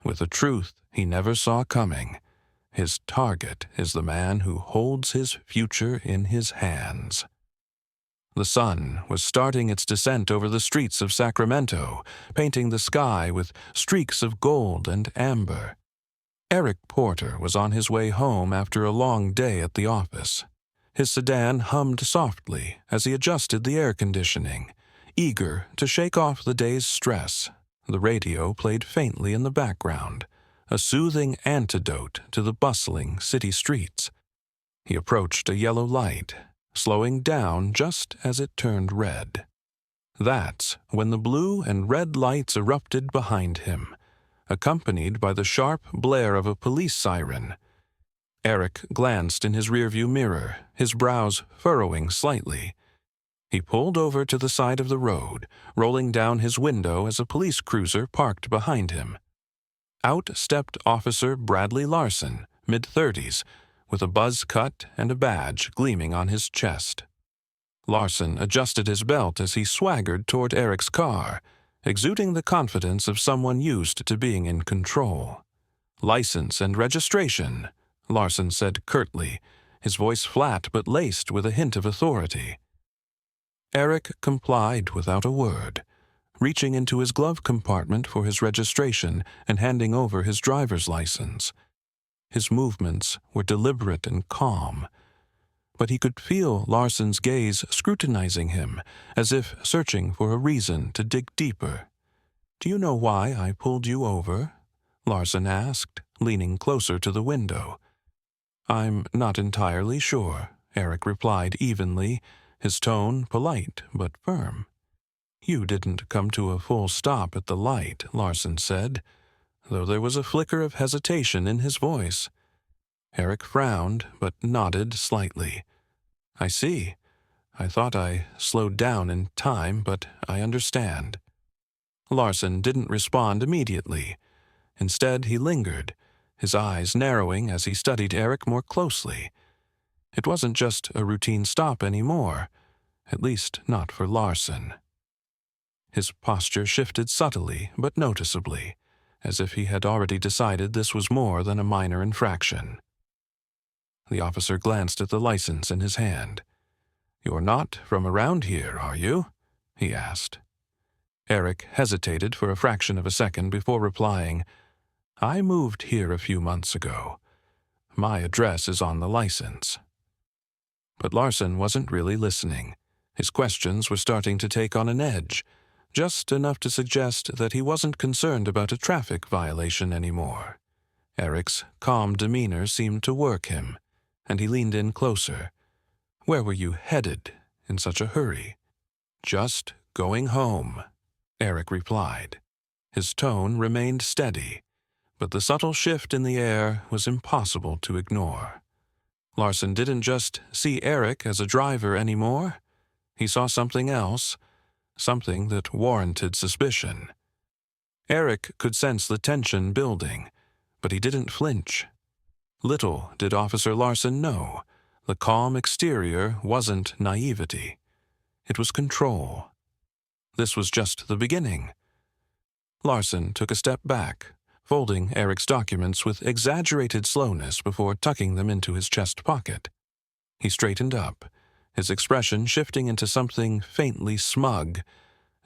with a truth he never saw coming. His target is the man who holds his future in his hands. The sun was starting its descent over the streets of Sacramento, painting the sky with streaks of gold and amber. Eric Porter was on his way home after a long day at the office. His sedan hummed softly as he adjusted the air conditioning, eager to shake off the day's stress. The radio played faintly in the background, a soothing antidote to the bustling city streets. He approached a yellow light, slowing down just as it turned red. That's when the blue and red lights erupted behind him, accompanied by the sharp blare of a police siren. Eric glanced in his rearview mirror, his brows furrowing slightly. He pulled over to the side of the road, rolling down his window as a police cruiser parked behind him. Out stepped Officer Bradley Larson, mid-30s, with a buzz cut and a badge gleaming on his chest. Larson adjusted his belt as he swaggered toward Eric's car, exuding the confidence of someone used to being in control. "License and registration," Larson said curtly, his voice flat but laced with a hint of authority. Eric complied without a word, reaching into his glove compartment for his registration and handing over his driver's license. His movements were deliberate and calm, but he could feel Larson's gaze scrutinizing him, as if searching for a reason to dig deeper. "Do you know why I pulled you over?" Larson asked, leaning closer to the window. "I'm not entirely sure," Eric replied evenly, his tone polite but firm. "You didn't come to a full stop at the light," Larson said, though there was a flicker of hesitation in his voice. Eric frowned but nodded slightly. "I see. I thought I slowed down in time, but I understand." Larson didn't respond immediately. Instead, he lingered, his eyes narrowing as he studied Eric more closely. It wasn't just a routine stop anymore, at least not for Larson. His posture shifted subtly but noticeably, as if he had already decided this was more than a minor infraction. The officer glanced at the license in his hand. "You're not from around here, are you?" he asked. Eric hesitated for a fraction of a second before replying, "I moved here a few months ago. My address is on the license." But Larson wasn't really listening. His questions were starting to take on an edge, just enough to suggest that he wasn't concerned about a traffic violation anymore. Eric's calm demeanor seemed to work him, and he leaned in closer. "Where were you headed in such a hurry?" "Just going home," Eric replied. His tone remained steady, but the subtle shift in the air was impossible to ignore. Larson didn't just see Eric as a driver anymore. He saw something else, something that warranted suspicion. Eric could sense the tension building, but he didn't flinch. Little did Officer Larson know, the calm exterior wasn't naivety. It was control. This was just the beginning. Larson took a step back, folding Eric's documents with exaggerated slowness before tucking them into his chest pocket. He straightened up, his expression shifting into something faintly smug,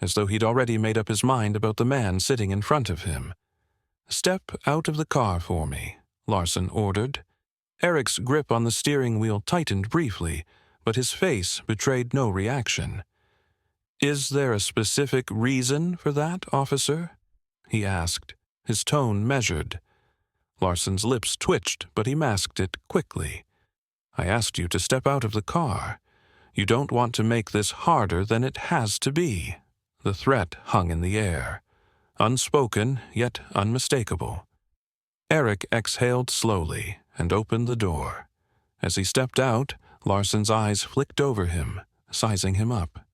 as though he'd already made up his mind about the man sitting in front of him. "Step out of the car for me," Larson ordered. Eric's grip on the steering wheel tightened briefly, but his face betrayed no reaction. "Is there a specific reason for that, officer?" he asked, his tone measured. Larson's lips twitched, but he masked it quickly. "I asked you to step out of the car. You don't want to make this harder than it has to be." The threat hung in the air, unspoken yet unmistakable. Eric exhaled slowly and opened the door. As he stepped out, Larson's eyes flicked over him, sizing him up.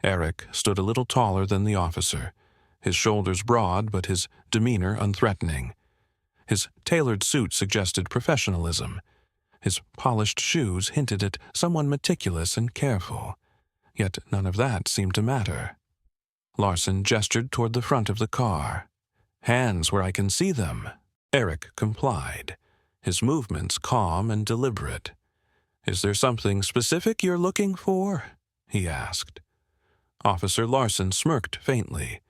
Eric stood a little taller than the officer, his shoulders broad but his demeanor unthreatening. His tailored suit suggested professionalism. His polished shoes hinted at someone meticulous and careful, yet none of that seemed to matter. Larson gestured toward the front of the car. Hands where I can see them. Eric complied, his movements calm and deliberate. Is there something specific you're looking for? He asked. Officer Larson smirked faintly.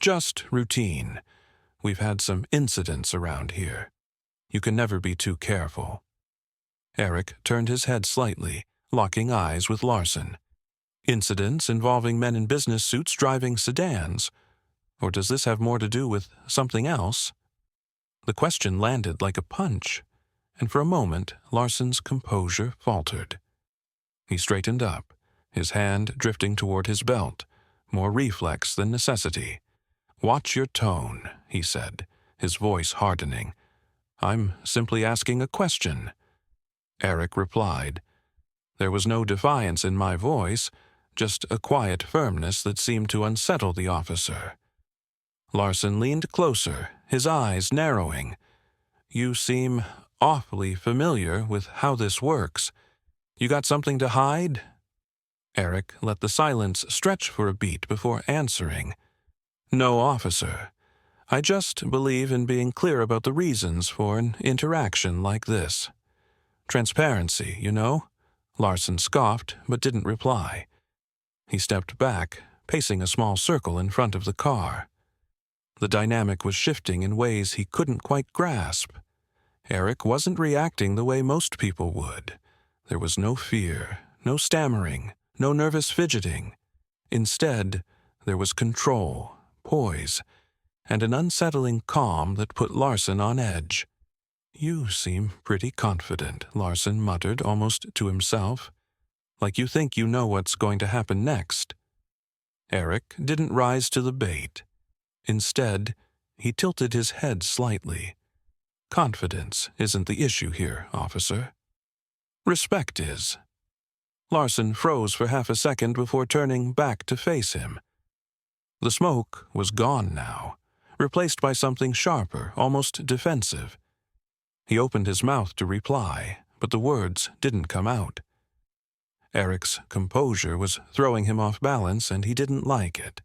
Just routine. We've had some incidents around here. You can never be too careful. Eric turned his head slightly, locking eyes with Larson. Incidents involving men in business suits driving sedans? Or does this have more to do with something else? The question landed like a punch, and for a moment Larson's composure faltered. He straightened up, his hand drifting toward his belt, more reflex than necessity. "Watch your tone," he said, his voice hardening. "I'm simply asking a question." Eric replied. There was no defiance in my voice, just a quiet firmness that seemed to unsettle the officer. Larson leaned closer, his eyes narrowing. "You seem awfully familiar with how this works. You got something to hide?" Eric let the silence stretch for a beat before answering. "No, officer. I just believe in being clear about the reasons for an interaction like this. Transparency, you know?" Larson scoffed, but didn't reply. He stepped back, pacing a small circle in front of the car. The dynamic was shifting in ways he couldn't quite grasp. Eric wasn't reacting the way most people would. There was no fear, no stammering, no nervous fidgeting. Instead, there was control, poise, and an unsettling calm that put Larson on edge. "You seem pretty confident," Larson muttered almost to himself. "Like you think you know what's going to happen next." Eric didn't rise to the bait. Instead, he tilted his head slightly. "Confidence isn't the issue here, officer. Respect is." Larson froze for half a second before turning back to face him. The smoke was gone now, replaced by something sharper, almost defensive. He opened his mouth to reply, but the words didn't come out. Eric's composure was throwing him off balance, and he didn't like it.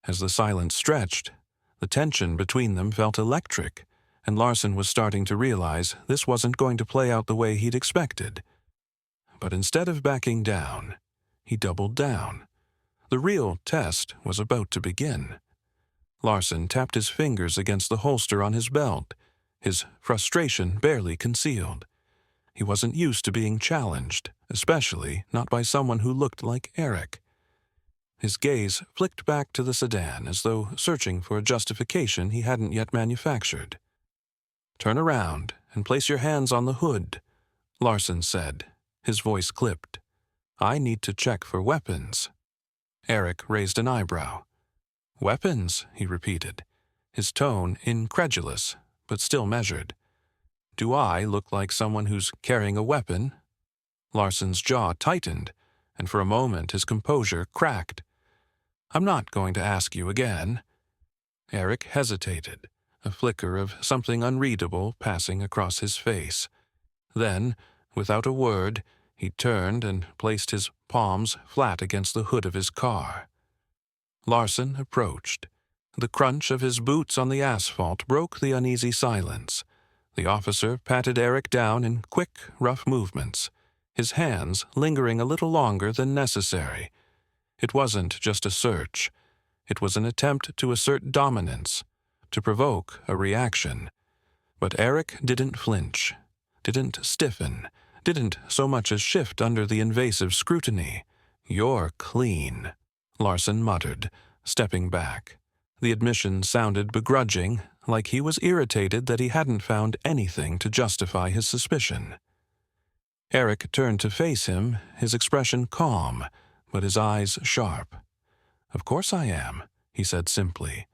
As the silence stretched, the tension between them felt electric, and Larson was starting to realize this wasn't going to play out the way he'd expected. But instead of backing down, he doubled down. The real test was about to begin. Larson tapped his fingers against the holster on his belt, his frustration barely concealed. He wasn't used to being challenged, especially not by someone who looked like Eric. His gaze flicked back to the sedan as though searching for a justification he hadn't yet manufactured. "Turn around and place your hands on the hood," Larson said, his voice clipped. "I need to check for weapons." Eric raised an eyebrow. "Weapons?" he repeated, his tone incredulous, but still measured. "Do I look like someone who's carrying a weapon?" Larson's jaw tightened, and for a moment his composure cracked. "I'm not going to ask you again." Eric hesitated, a flicker of something unreadable passing across his face. Then, without a word, he turned and placed his palms flat against the hood of his car. Larson approached. The crunch of his boots on the asphalt broke the uneasy silence. The officer patted Eric down in quick, rough movements, his hands lingering a little longer than necessary. It wasn't just a search. It was an attempt to assert dominance, to provoke a reaction. But Eric didn't flinch, didn't stiffen, didn't so much as shift under the invasive scrutiny. "You're clean," Larson muttered, stepping back. The admission sounded begrudging, like he was irritated that he hadn't found anything to justify his suspicion. Eric turned to face him, his expression calm, but his eyes sharp. "Of course I am," he said simply.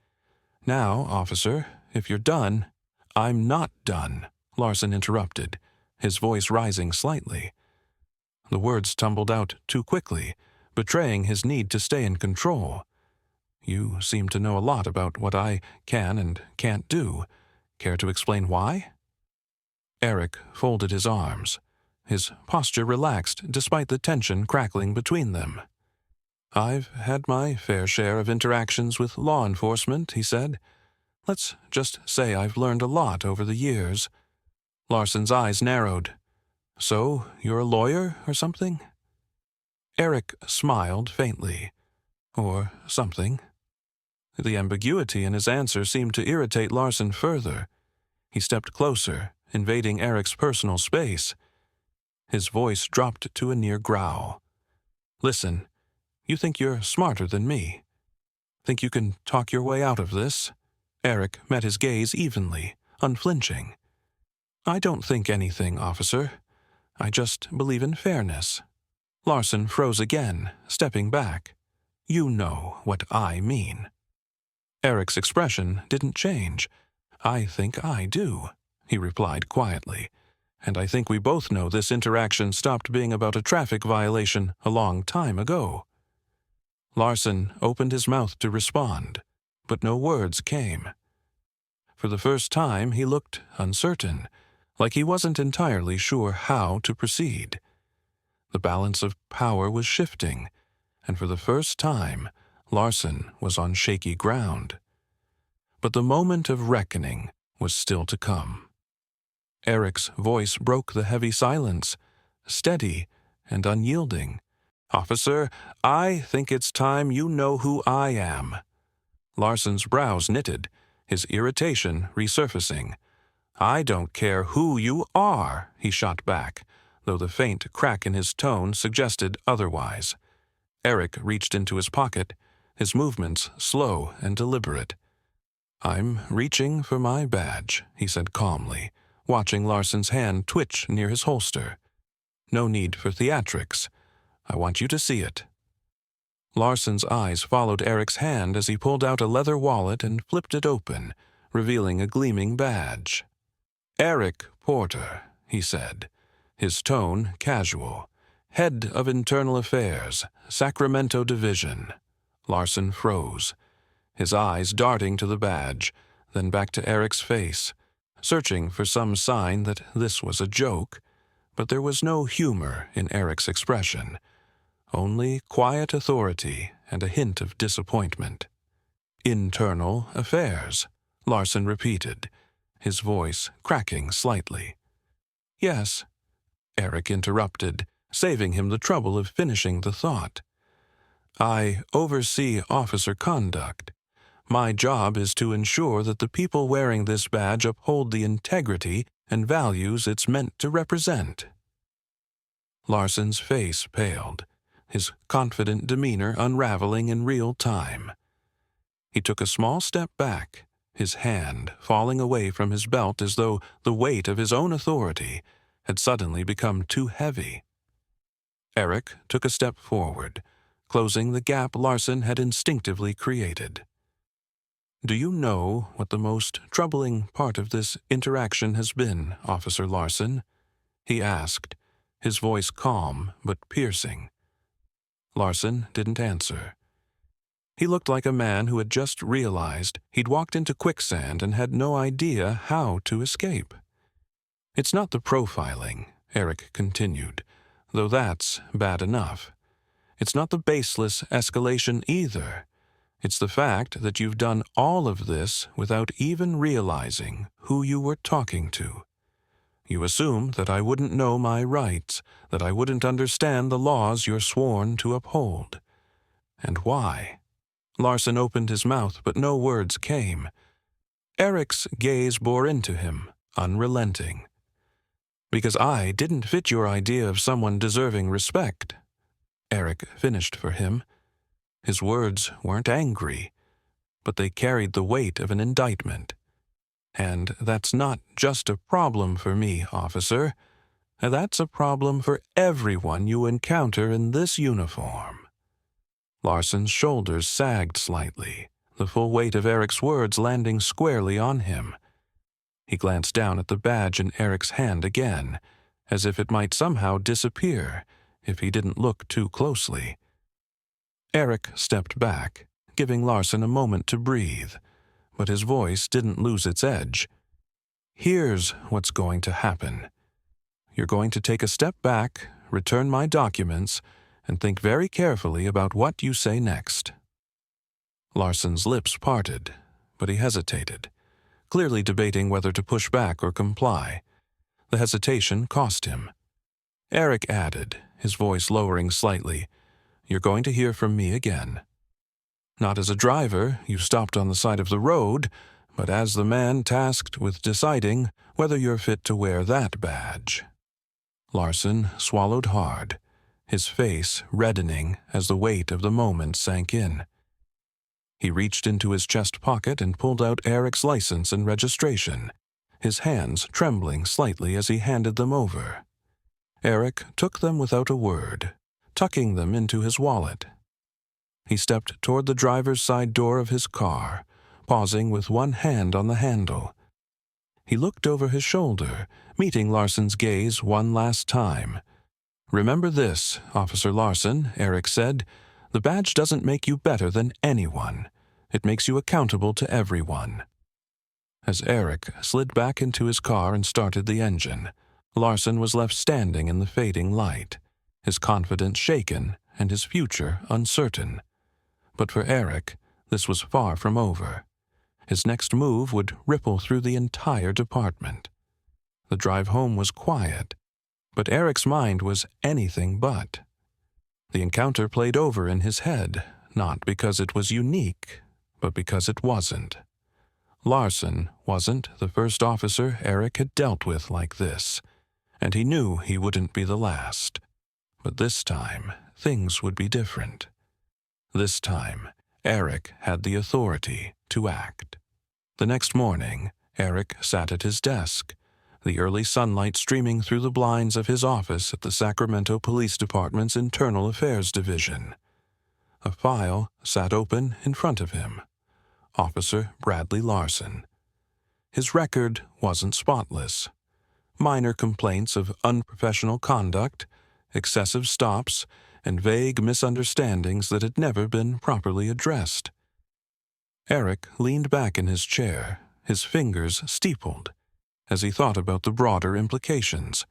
"Now, officer, if you're done—" "I'm not done," Larson interrupted, his voice rising slightly. The words tumbled out too quickly, betraying his need to stay in control. "You seem to know a lot about what I can and can't do. Care to explain why?" Eric folded his arms. His posture relaxed despite the tension crackling between them. "I've had my fair share of interactions with law enforcement," he said. Let's just say I've learned a lot over the years." Larson's eyes narrowed. "So, you're a lawyer or something?" Eric smiled faintly. "Or something." The ambiguity in his answer seemed to irritate Larson further. He stepped closer, invading Eric's personal space. His voice dropped to a near growl. "Listen, you think you're smarter than me? Think you can talk your way out of this?" Eric met his gaze evenly, unflinching. "I don't think anything, officer. I just believe in fairness." Larson froze again, stepping back. "You know what I mean." Eric's expression didn't change. "I think I do," he replied quietly. "And I think we both know this interaction stopped being about a traffic violation a long time ago." Larson opened his mouth to respond, but no words came. For the first time, he looked uncertain, like he wasn't entirely sure how to proceed. The balance of power was shifting, and for the first time, Larson was on shaky ground. But the moment of reckoning was still to come. Eric's voice broke the heavy silence, steady and unyielding. "Officer, I think it's time you know who I am." Larson's brows knitted, his irritation resurfacing. "I don't care who you are," he shot back, though the faint crack in his tone suggested otherwise. Eric reached into his pocket, his movements slow and deliberate. "I'm reaching for my badge," he said calmly, watching Larson's hand twitch near his holster. "No need for theatrics. I want you to see it." Larson's eyes followed Eric's hand as he pulled out a leather wallet and flipped it open, revealing a gleaming badge. "Eric Porter," he said, his tone casual. "Head of Internal Affairs, Sacramento Division." Larson froze, his eyes darting to the badge, then back to Eric's face, searching for some sign that this was a joke, but there was no humor in Eric's expression, only quiet authority and a hint of disappointment. "Internal Affairs," Larson repeated, his voice cracking slightly. "Yes," Eric interrupted, saving him the trouble of finishing the thought. "I oversee officer conduct. My job is to ensure that the people wearing this badge uphold the integrity and values it's meant to represent." Larson's face paled, his confident demeanor unraveling in real time. He took a small step back, his hand falling away from his belt as though the weight of his own authority had suddenly become too heavy. Eric took a step forward, closing the gap Larson had instinctively created. "Do you know what the most troubling part of this interaction has been, Officer Larson?" he asked, his voice calm but piercing. Larson didn't answer. He looked like a man who had just realized he'd walked into quicksand and had no idea how to escape. "It's not the profiling," Eric continued, "though that's bad enough. It's not the baseless escalation either. It's the fact that you've done all of this without even realizing who you were talking to. You assume that I wouldn't know my rights, that I wouldn't understand the laws you're sworn to uphold. And why?" Larson opened his mouth, but no words came. Eric's gaze bore into him, unrelenting. "Because I didn't fit your idea of someone deserving respect," Eric finished for him. His words weren't angry, but they carried the weight of an indictment. "And that's not just a problem for me, officer. That's a problem for everyone you encounter in this uniform." Larson's shoulders sagged slightly, the full weight of Eric's words landing squarely on him. He glanced down at the badge in Eric's hand again, as if it might somehow disappear if he didn't look too closely. Eric stepped back, giving Larson a moment to breathe, but his voice didn't lose its edge. "Here's what's going to happen. You're going to take a step back, return my documents, and think very carefully about what you say next." Larson's lips parted, but he hesitated. clearly debating whether to push back or comply. The hesitation cost him. Eric added, his voice lowering slightly, "You're going to hear from me again. Not as a driver, you stopped on the side of the road, but as the man tasked with deciding whether you're fit to wear that badge." Larson swallowed hard, his face reddening as the weight of the moment sank in. He reached into his chest pocket and pulled out Eric's license and registration, his hands trembling slightly as he handed them over. Eric took them without a word, tucking them into his wallet. He stepped toward the driver's side door of his car, pausing with one hand on the handle. He looked over his shoulder, meeting Larson's gaze one last time. "Remember this, Officer Larson," Eric said. "The badge doesn't make you better than anyone. It makes you accountable to everyone." As Eric slid back into his car and started the engine, Larson was left standing in the fading light, his confidence shaken and his future uncertain. But for Eric, this was far from over. His next move would ripple through the entire department. The drive home was quiet, but Eric's mind was anything but. The encounter played over in his head, not because it was unique, but because it wasn't. Larson wasn't the first officer Eric had dealt with like this, and he knew he wouldn't be the last. But this time, things would be different. This time, Eric had the authority to act. The next morning, Eric sat at his desk, the early sunlight streaming through the blinds of his office at the Sacramento Police Department's Internal Affairs Division. A file sat open in front of him. Officer Bradley Larson. His record wasn't spotless. Minor complaints of unprofessional conduct, excessive stops, and vague misunderstandings that had never been properly addressed. Eric leaned back in his chair, his fingers steepled, as he thought about the broader implications.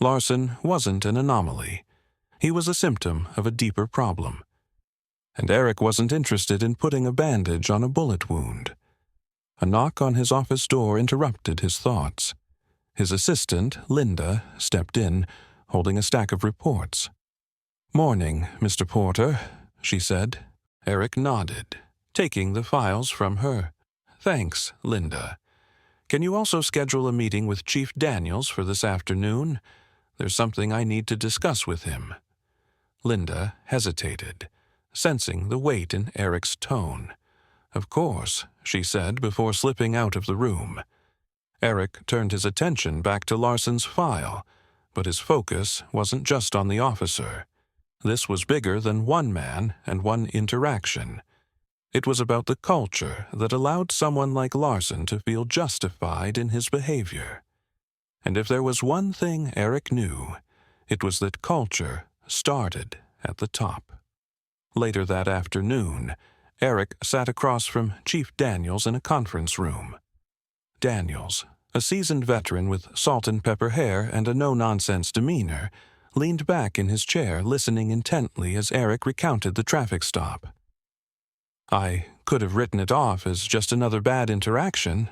Larson wasn't an anomaly. He was a symptom of a deeper problem. And Eric wasn't interested in putting a bandage on a bullet wound. A knock on his office door interrupted his thoughts. His assistant, Linda, stepped in, holding a stack of reports. "Morning, Mr. Porter," she said. Eric nodded, taking the files from her. "Thanks, Linda. Can you also schedule a meeting with Chief Daniels for this afternoon? There's something I need to discuss with him." Linda hesitated, sensing the weight in Eric's tone. "Of course," she said before slipping out of the room. Eric turned his attention back to Larson's file, but his focus wasn't just on the officer. This was bigger than one man and one interaction. It was about the culture that allowed someone like Larson to feel justified in his behavior. And if there was one thing Eric knew, it was that culture started at the top. Later that afternoon, Eric sat across from Chief Daniels in a conference room. Daniels, a seasoned veteran with salt and pepper hair and a no-nonsense demeanor, leaned back in his chair listening intently as Eric recounted the traffic stop. "I could have written it off as just another bad interaction,"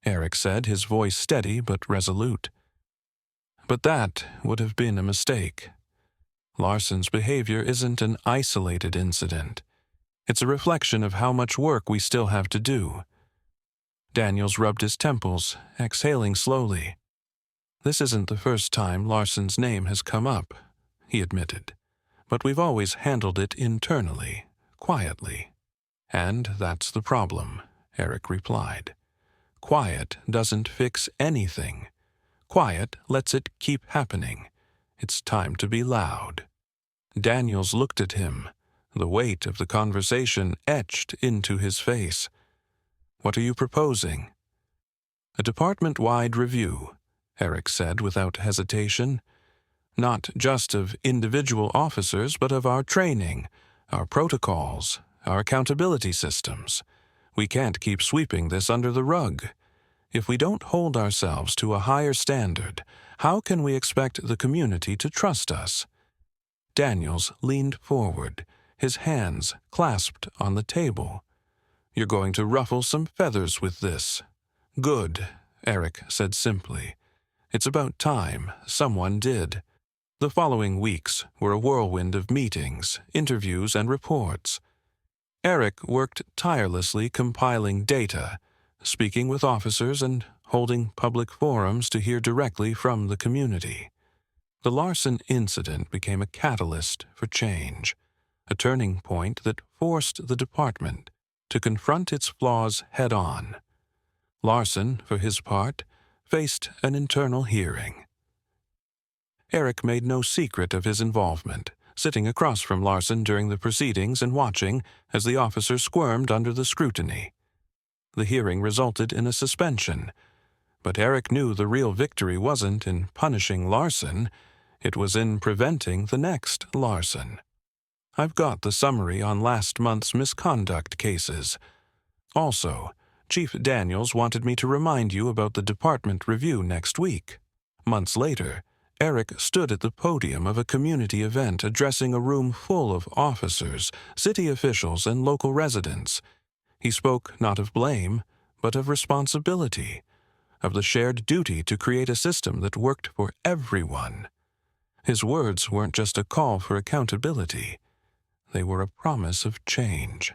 Eric said, his voice steady but resolute. "But that would have been a mistake. Larson's behavior isn't an isolated incident. It's a reflection of how much work we still have to do." Daniels rubbed his temples, exhaling slowly. "This isn't the first time Larson's name has come up," he admitted. "But we've always handled it internally, quietly." "And that's the problem," Eric replied. "Quiet doesn't fix anything. Quiet lets it keep happening. It's time to be loud." Daniels looked at him, the weight of the conversation etched into his face. "What are you proposing?" "A department-wide review," Eric said without hesitation. "Not just of individual officers, but of our training, our protocols, our accountability systems. We can't keep sweeping this under the rug. If we don't hold ourselves to a higher standard, how can we expect the community to trust us?" Daniels leaned forward, his hands clasped on the table. "You're going to ruffle some feathers with this," Good, Eric said simply. It's about time someone did. The following weeks were a whirlwind of meetings, interviews, and reports. Eric worked tirelessly compiling data, speaking with officers and holding public forums to hear directly from the community. The Larson incident became a catalyst for change, a turning point that forced the department to confront its flaws head-on. Larson, for his part, faced an internal hearing. Eric made no secret of his involvement, sitting across from Larson during the proceedings and watching as the officer squirmed under the scrutiny. The hearing resulted in a suspension, but Eric knew the real victory wasn't in punishing Larson, it was in preventing the next Larson. I've got the summary on last month's misconduct cases. Also, Chief Daniels wanted me to remind you about the department review next week. Months later, Eric stood at the podium of a community event addressing a room full of officers, city officials, and local residents. He spoke not of blame, but of responsibility, of the shared duty to create a system that worked for everyone. His words weren't just a call for accountability. They were a promise of change.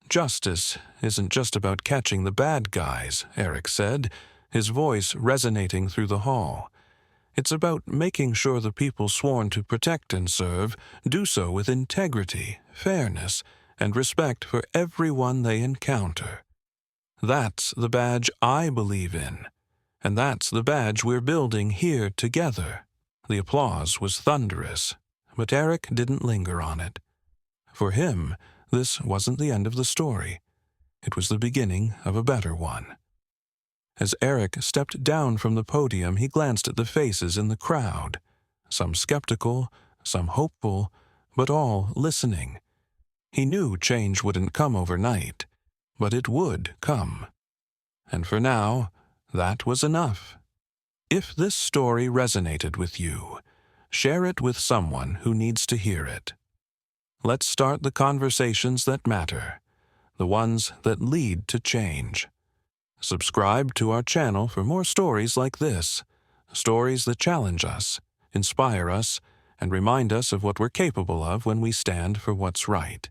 Justice isn't just about catching the bad guys, Eric said, his voice resonating through the hall. It's about making sure the people sworn to protect and serve do so with integrity, fairness, and respect for everyone they encounter. That's the badge I believe in, and that's the badge we're building here together. The applause was thunderous, but Eric didn't linger on it. For him, this wasn't the end of the story. It was the beginning of a better one. As Eric stepped down from the podium, he glanced at the faces in the crowd, some skeptical, some hopeful, but all listening. He knew change wouldn't come overnight, but it would come. And for now, that was enough. If this story resonated with you, share it with someone who needs to hear it. Let's start the conversations that matter, the ones that lead to change. Subscribe to our channel for more stories like this, stories that challenge us, inspire us, and remind us of what we're capable of when we stand for what's right.